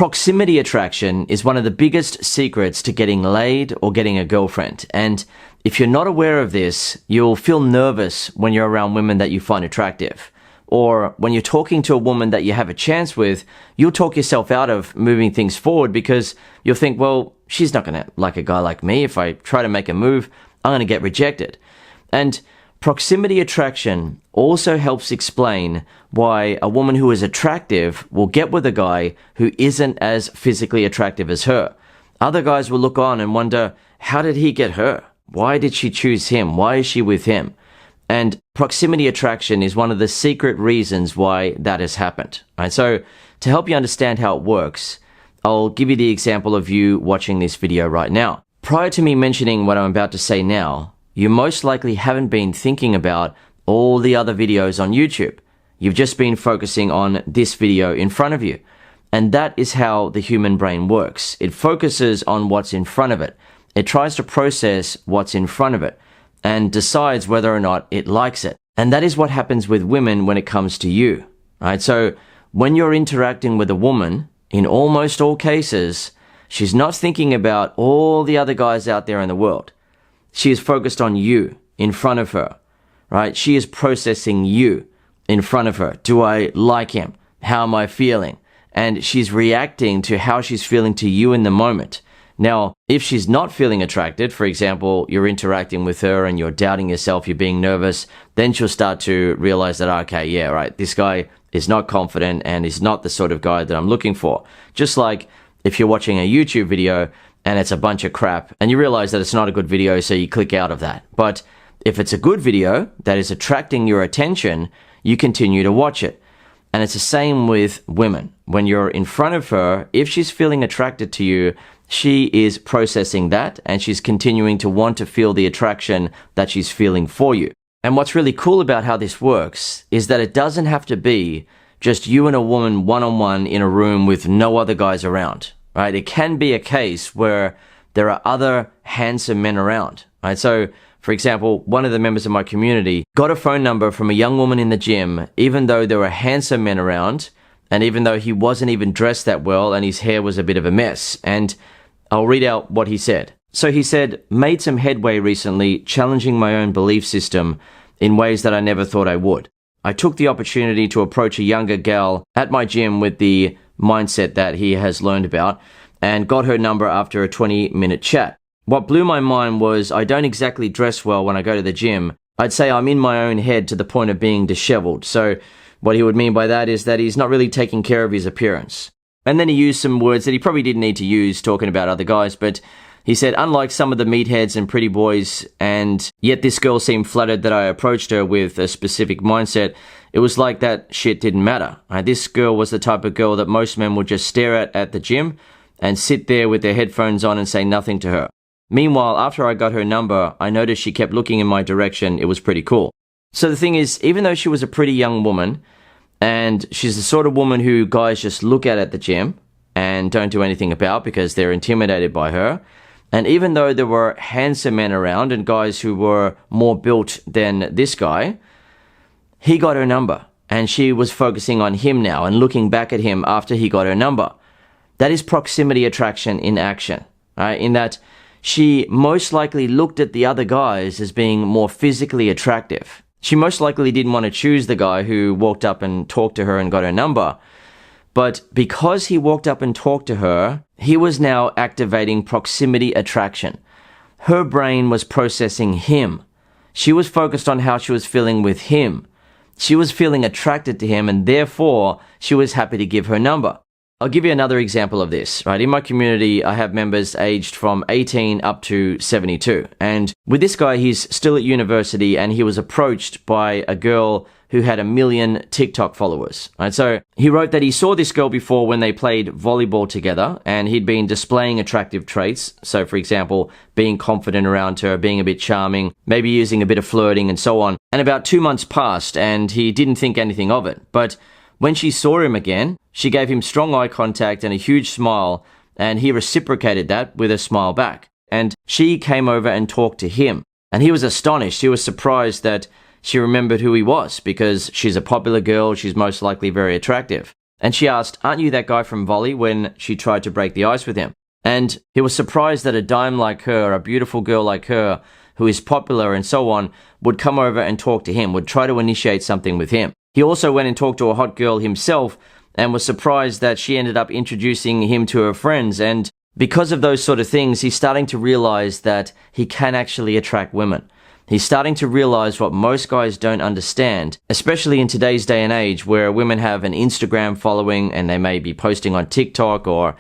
Proximity attraction is one of the biggest secrets to getting laid or getting a girlfriend. And if you're not aware of this, you'll feel nervous when you're around women that you find attractive. Or when you're talking to a woman that you have a chance with, you'll talk yourself out of moving things forward because you'll think, well, she's not going to like a guy like me. If I try to make a move, I'm going to get rejected. And proximity attraction also helps explain why a woman who is attractive will get with a guy who isn't as physically attractive as her. Other guys will look on and wonder, how did he get her? Why did she choose him? Why is she with him? And proximity attraction is one of the secret reasons why that has happened. Right? So to help you understand how it works, I'll give you the example of you watching this video right now. Prior to me mentioning what I'm about to say now, you most likely haven't been thinking about all the other videos on YouTube. You've just been focusing on this video in front of you. And that is how the human brain works. It focuses on what's in front of it. It tries to process what's in front of it and decides whether or not it likes it. And that is what happens with women when it comes to you, right? So when you're interacting with a woman, in almost all cases, she's not thinking about all the other guys out there in the world. She is focused on you in front of her, right? She is processing you in front of her. Do I like him? How am I feeling? And she's reacting to how she's feeling to you in the moment. Now, if she's not feeling attracted, for example, you're interacting with her and you're doubting yourself, you're being nervous, then she'll start to realize that, okay, yeah, right, this guy is not confident and is not the sort of guy that I'm looking for. Just like if you're watching a YouTube video and it's a bunch of crap and you realize that it's not a good video, so you click out of that. But if it's a good video that is attracting your attention, you continue to watch it. And it's the same with women. When you're in front of her, if she's feeling attracted to you, she is processing that and she's continuing to want to feel the attraction that she's feeling for you. And what's really cool about how this works is that it doesn't have to be just you and a woman one-on-one in a room with no other guys around, right? It can be a case where there are other handsome men around, right? So, for example, one of the members of my community got a phone number from a young woman in the gym, even though there were handsome men around, and even though he wasn't even dressed that well and his hair was a bit of a mess. And I'll read out what he said. So he said, made some headway recently, challenging my own belief system in ways that I never thought I would. I took the opportunity to approach a younger gal at my gym with the mindset that he has learned about and got her number after a 20-minute chat. What blew my mind was I don't exactly dress well when I go to the gym. I'd say I'm in my own head to the point of being disheveled. So what he would mean by that is that he's not really taking care of his appearance. And then he used some words that he probably didn't need to use talking about other guys, but he said, unlike some of the meatheads and pretty boys, and yet this girl seemed flattered that I approached her with a specific mindset, it was like that shit didn't matter. This girl was the type of girl that most men would just stare at the gym and sit there with their headphones on and say nothing to her. Meanwhile, after I got her number, I noticed she kept looking in my direction. It was pretty cool. So the thing is, even though she was a pretty young woman, and she's the sort of woman who guys just look at the gym and don't do anything about because they're intimidated by her. And even though there were handsome men around and guys who were more built than this guy, he got her number and she was focusing on him now and looking back at him after he got her number. That is proximity attraction in action, right? In that she most likely looked at the other guys as being more physically attractive. She most likely didn't want to choose the guy who walked up and talked to her and got her number. But because he walked up and talked to her, he was now activating proximity attraction. Her brain was processing him. She was focused on how she was feeling with him. She was feeling attracted to him and therefore she was happy to give her number. I'll give you another example of this, right? In my community, I have members aged from 18 up to 72. And with this guy, he's still at university and he was approached by a girl who had 1 million TikTok followers, right? So he wrote that he saw this girl before when they played volleyball together and he'd been displaying attractive traits. So for example, being confident around her, being a bit charming, maybe using a bit of flirting and so on. And about 2 months passed and he didn't think anything of it. But when she saw him again, she gave him strong eye contact and a huge smile, and he reciprocated that with a smile back. And she came over and talked to him. And he was astonished. He was surprised that she remembered who he was because she's a popular girl. She's most likely very attractive. And she asked, "Aren't you that guy from Volley?" when she tried to break the ice with him. And he was surprised that a dime like her, a beautiful girl like her, who is popular and so on, would come over and talk to him, would try to initiate something with him. He also went and talked to a hot girl himself and was surprised that she ended up introducing him to her friends. And because of those sort of things, he's starting to realize that he can actually attract women. He's starting to realize what most guys don't understand, especially in today's day and age where women have an Instagram following and they may be posting on TikTok, or,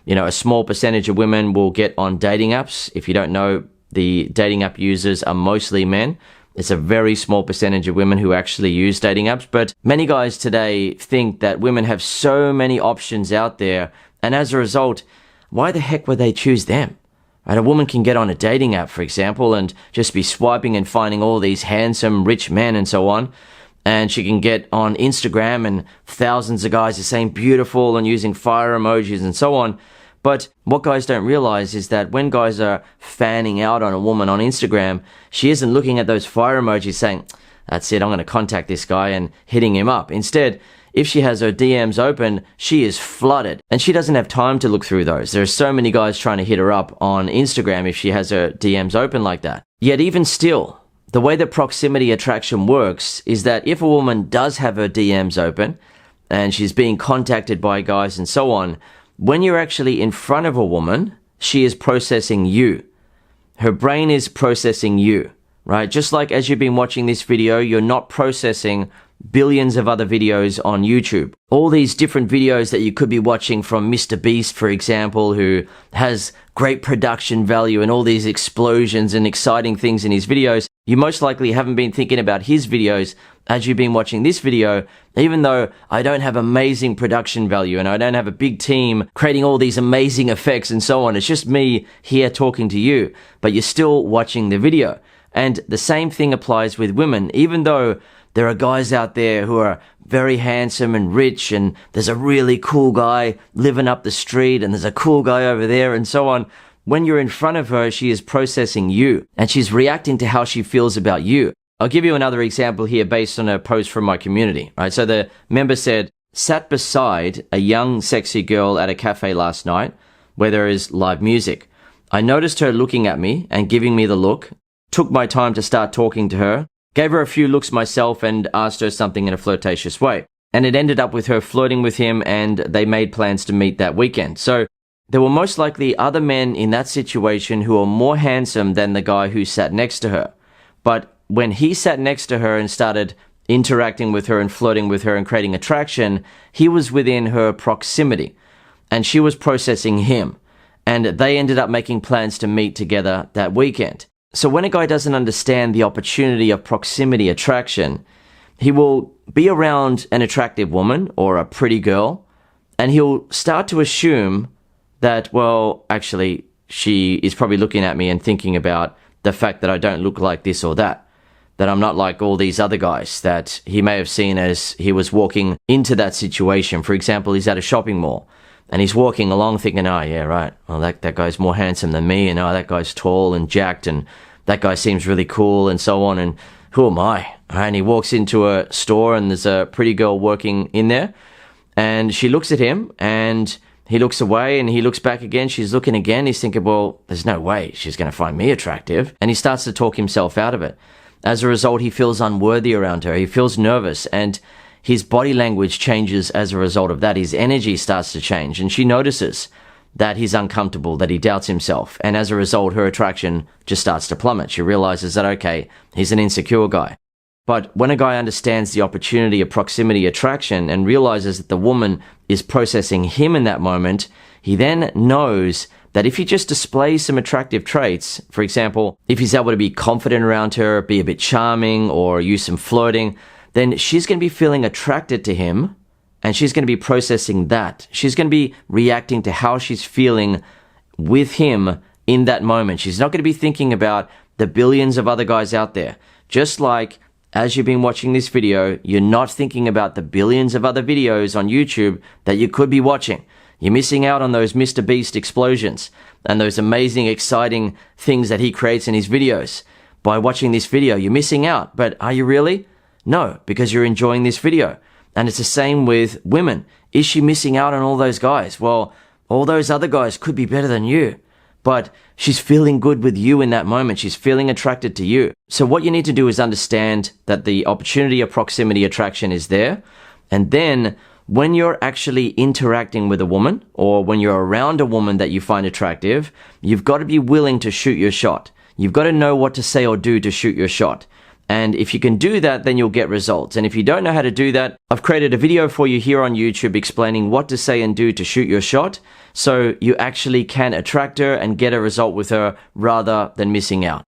a small percentage of women will get on dating apps. If you don't know, the dating app users are mostly men. It's a very small percentage of women who actually use dating apps. But many guys today think that women have so many options out there, and as a result, why the heck would they choose them? Right? A woman can get on a dating app, for example, and just be swiping and finding all these handsome, rich men and so on. And she can get on Instagram and thousands of guys are saying beautiful and using fire emojis and so on. But what guys don't realize is that when guys are fanning out on a woman on Instagram, she isn't looking at those fire emojis saying, "That's it, I'm going to contact this guy," and hitting him up. Instead, if she has her DMs open, she is flooded and she doesn't have time to look through those. There are so many guys trying to hit her up on Instagram if she has her DMs open like that. Yet even still, the way that proximity attraction works is that if a woman does have her DMs open and she's being contacted by guys and so on, when you're actually in front of a woman, she is processing you. Her brain is processing you, right? Just like as you've been watching this video, you're not processing billions of other videos on YouTube. All these different videos that you could be watching from Mr. Beast, for example, who has great production value and all these explosions and exciting things in his videos. You most likely haven't been thinking about his videos as you've been watching this video, even though I don't have amazing production value and I don't have a big team creating all these amazing effects and so on. It's just me here talking to you, but you're still watching the video. And the same thing applies with women. Even though there are guys out there who are very handsome and rich, and there's a really cool guy living up the street, and there's a cool guy over there and so on, when you're in front of her, she is processing you and she's reacting to how she feels about you. I'll give you another example here based on a post from my community, right? So the member said, "Sat beside a young, sexy girl at a cafe last night where there is live music. I noticed her looking at me and giving me the look, took my time to start talking to her, gave her a few looks myself and asked her something in a flirtatious way. And it ended up with her flirting with him and they made plans to meet that weekend." So there were most likely other men in that situation who are more handsome than the guy who sat next to her. But when he sat next to her and started interacting with her and flirting with her and creating attraction, he was within her proximity and she was processing him. And they ended up making plans to meet together that weekend. So when a guy doesn't understand the opportunity of proximity attraction, he will be around an attractive woman or a pretty girl, and he'll start to assume that, well, actually, she is probably looking at me and thinking about the fact that I don't look like this or that I'm not like all these other guys that he may have seen as he was walking into that situation. For example, he's at a shopping mall and he's walking along thinking, "Oh, yeah, right. Well, that guy's more handsome than me, and oh, that guy's tall and jacked, and that guy seems really cool," and so on. And who am I? And he walks into a store and there's a pretty girl working in there, and she looks at him and he looks away and he looks back again. She's looking again. He's thinking, well, there's no way she's going to find me attractive. And he starts to talk himself out of it. As a result, he feels unworthy around her. He feels nervous and his body language changes as a result of that. His energy starts to change and she notices that he's uncomfortable, that he doubts himself. And as a result, her attraction just starts to plummet. She realizes that, okay, he's an insecure guy. But when a guy understands the opportunity of proximity attraction and realizes that the woman is processing him in that moment, he then knows that if he just displays some attractive traits, for example, if he's able to be confident around her, be a bit charming, or use some flirting, then she's going to be feeling attracted to him, and she's going to be processing that. She's going to be reacting to how she's feeling with him in that moment. She's not going to be thinking about the billions of other guys out there. Just like as you've been watching this video, you're not thinking about the billions of other videos on YouTube that you could be watching. You're missing out on those Mr. Beast explosions and those amazing, exciting things that he creates in his videos. By watching this video, you're missing out. But are you really? No, because you're enjoying this video. And it's the same with women. Is she missing out on all those guys? Well, all those other guys could be better than you, but she's feeling good with you in that moment. She's feeling attracted to you. So what you need to do is understand that the opportunity of proximity attraction is there. And then when you're actually interacting with a woman, or when you're around a woman that you find attractive, you've got to be willing to shoot your shot. You've got to know what to say or do to shoot your shot. And if you can do that, then you'll get results. And if you don't know how to do that, I've created a video for you here on YouTube explaining what to say and do to shoot your shot, so you actually can attract her and get a result with her rather than missing out.